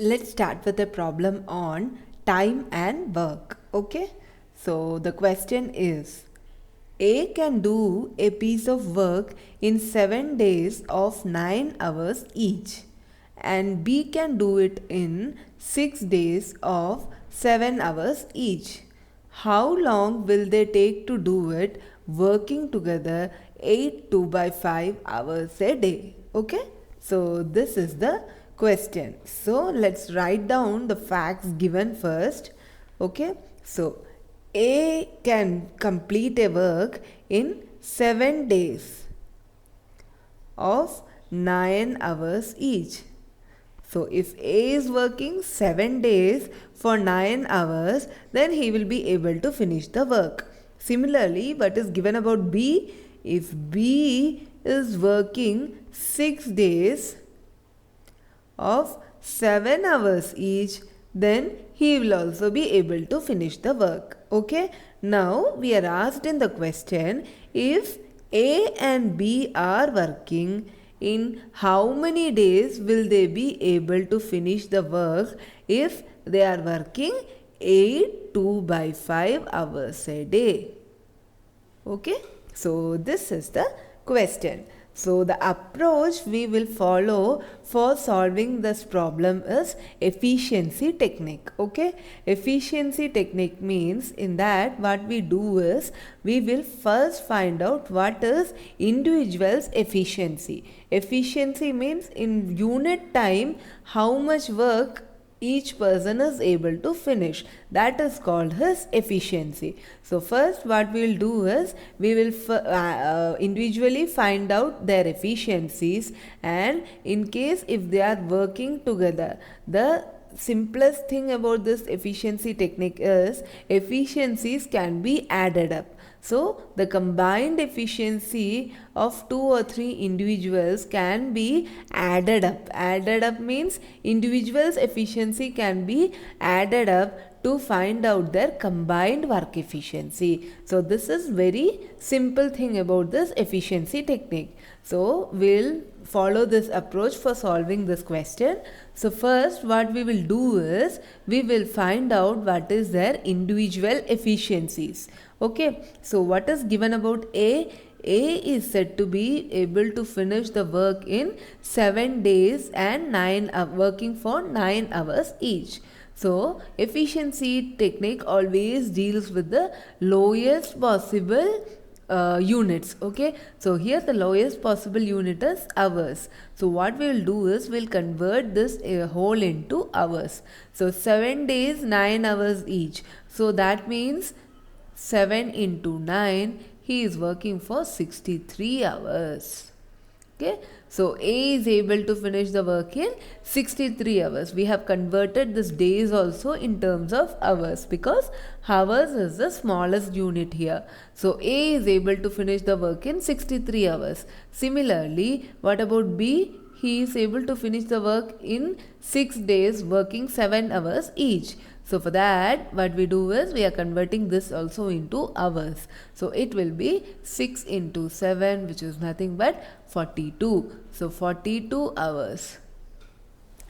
Let's start with a problem on time and work. Okay, so the question is, A can do a piece of work in 7 days of 9 hours each, and B can do it in 6 days of 7 hours each. How long will they take to do it working together 8 2 by 5 hours a day? Okay, so this is the question. So let's write down the facts given first. Okay, so A can complete a work in 7 days of 9 hours each. So if A is working 7 days for 9 hours, then he will be able to finish the work. Similarly, what is given about B? If B is working 6 days of 7 hours each, then he will also be able to finish the work. Okay, now we are asked in the question, if A and B are working, in how many days will they be able to finish the work if they are working 8 2 by 5 hours a day? Okay, so this is the question. So the approach we will follow for solving this problem is efficiency technique. Okay, efficiency technique means in that what we do is we will first find out what is individual's efficiency. Efficiency means in unit time how much work each person is able to finish. That is called his efficiency. So first what we will do is we will individually find out their efficiencies, and in case if they are working together, the simplest thing about this efficiency technique is efficiencies can be added up. So the combined efficiency of 2 or 3 individuals can be added up. Added up means individuals' efficiency can be added up to find out their combined work efficiency. So this is very simple thing about this efficiency technique. So we'll follow this approach for solving this question. So first what we will do is we will find out what is their individual efficiencies. Okay, so what is given about A? A is said to be able to finish the work in 7 days and working for 9 hours each. So efficiency technique always deals with the lowest possible units. Okay, so here the lowest possible unit is hours. So what we will do is we'll convert this whole into hours. So 7 days 9 hours each. So that means 7 into 9, he is working for 63 hours. Okay, so A is able to finish the work in 63 hours. We have converted this days also in terms of hours because hours is the smallest unit here. So A is able to finish the work in 63 hours. Similarly, what about B? He is able to finish the work in 6 days working 7 hours each. So for that what we do is we are converting this also into hours. So it will be 6 into 7, which is nothing but 42. So 42 hours.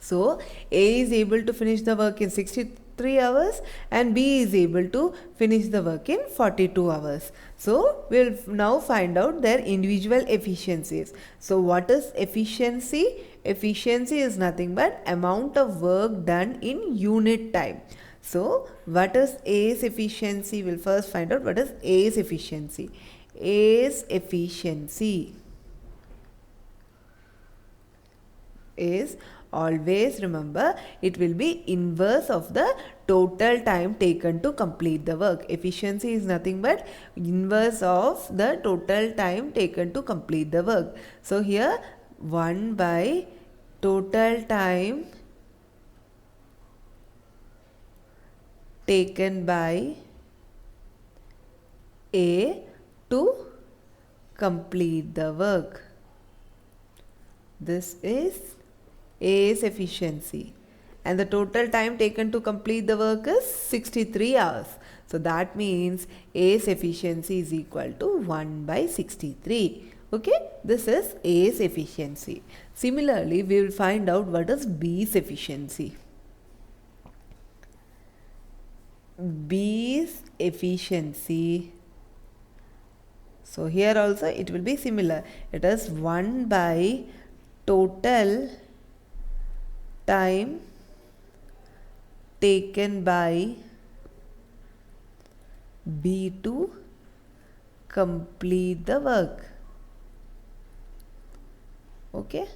So A is able to finish the work in 63 hours and B is able to finish the work in 42 hours. So we'll now find out their individual efficiencies. So what is efficiency? Efficiency is nothing but amount of work done in unit time. So what is A's efficiency? We'll first find out what is A's efficiency. A's efficiency is, always remember, it will be inverse of the total time taken to complete the work. Efficiency is nothing but inverse of the total time taken to complete the work. So here 1 by total time taken by A to complete the work. This is A's efficiency, and the total time taken to complete the work is 63 hours. So that means A's efficiency is equal to 1 by 63. Okay, this is A's efficiency. Similarly, we will find out what is B's efficiency. B's efficiency. So here also it will be similar. It is 1 by total time taken by B to complete the work. Okay.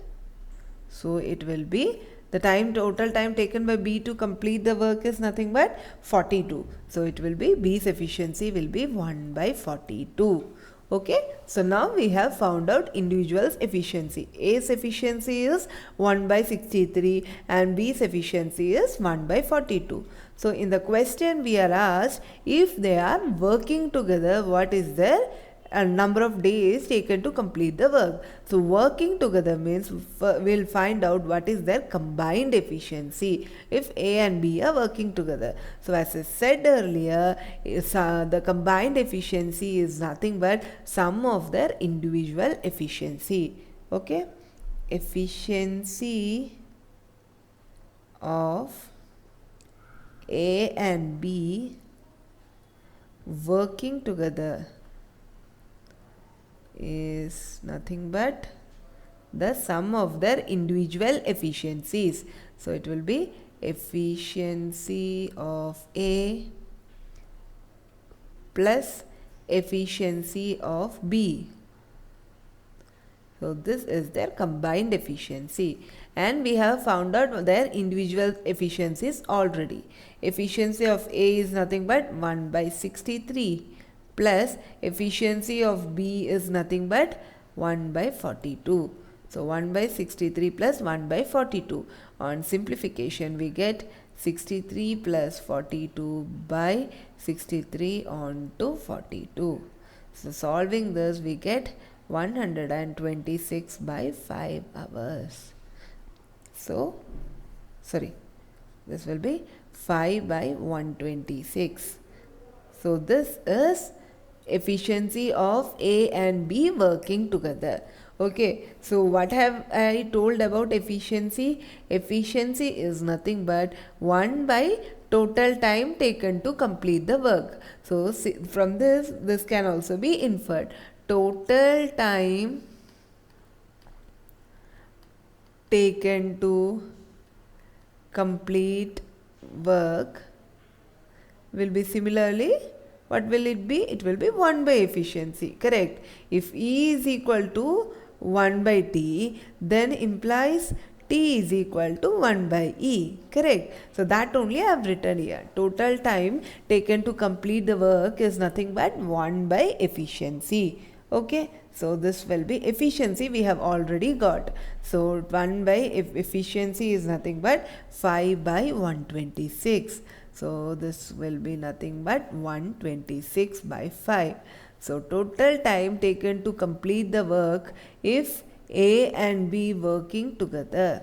So it will be the total time taken by B to complete the work is nothing but 42. So it will be B's efficiency will be 1 by 42. Okay, so now we have found out individual's efficiency. A's efficiency is 1 by 63 and B's efficiency is 1 by 42. So in the question we are asked if they are working together, what is their number of days taken to complete the work. So working together means we'll find out what is their combined efficiency if A and B are working together. So as I said earlier, the combined efficiency is nothing but sum of their individual efficiency. Okay, efficiency of A and B working together is nothing but the sum of their individual efficiencies. So it will be efficiency of A plus efficiency of B. So this is their combined efficiency, and we have found out their individual efficiencies already. Efficiency of A is nothing but 1 by 63 plus efficiency of B is nothing but 1 by 42. So 1 by 63 plus 1 by 42. On simplification we get 63 plus 42 by 63 on to 42. So solving this we get 126 by 5 hours. So this will be 5 by 126. So this is efficiency of A and B working together. Okay, so what have I told about efficiency? Efficiency is nothing but 1 by total time taken to complete the work. So from this can also be inferred. Total time taken to complete work will be similarly, what will it be? It will be 1 by efficiency, correct? If E is equal to 1 by T, then implies T is equal to 1 by E, correct? So that only I have written here. Total time taken to complete the work is nothing but 1 by efficiency. Okay, so this will be efficiency we have already got. So 1 by efficiency is nothing but 5 by 126. So this will be nothing but 126 by 5. So total time taken to complete the work if A and B working together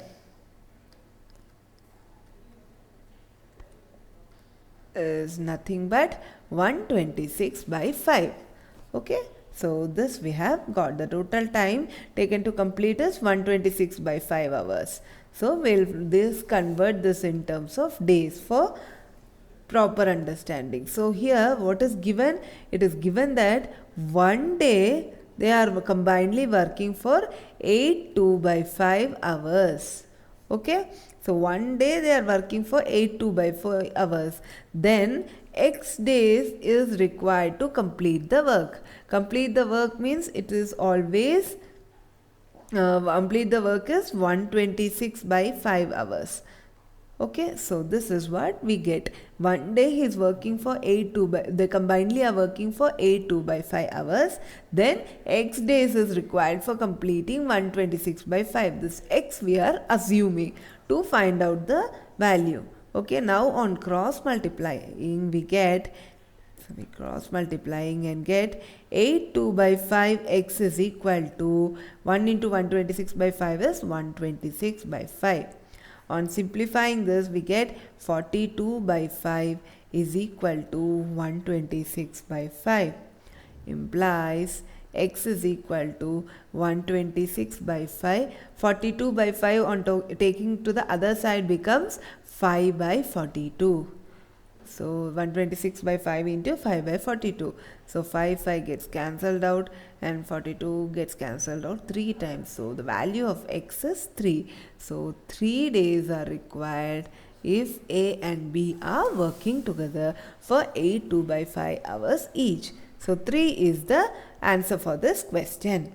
is nothing but 126 by 5. Okay. So this we have got. The total time taken to complete is 126 by 5 hours. So we'll convert this in terms of days for proper understanding. So here what is given? It is given that one day they are combinedly working for 8 2 by 5 hours. Okay. So one day they are working for 8 2 by 4 hours. Then X days is required to complete the work. Complete the work means it is always complete the work is 126 by 5 hours. Okay, so this is what we get. One day he is working for 8 2 by, they combinedly are working for 8 2 by 5 hours. Then X days is required for completing 126 by 5. This X we are assuming to find out the value. Okay, now on cross multiplying we get, so we cross multiplying and get 8 2 by 5 X is equal to 1 into 126 by 5 is 126 by 5. On simplifying this we get 42 by 5 is equal to 126 by 5. Implies X is equal to 126 by 5. 42 by 5 on taking to the other side becomes 5 by 42. So 126 by 5 into 5 by 42. So 5 gets cancelled out and 42 gets cancelled out 3 times. So the value of x is 3. So 3 days are required if A and B are working together for 8 2 by 5 hours each. So 3 is the answer for this question.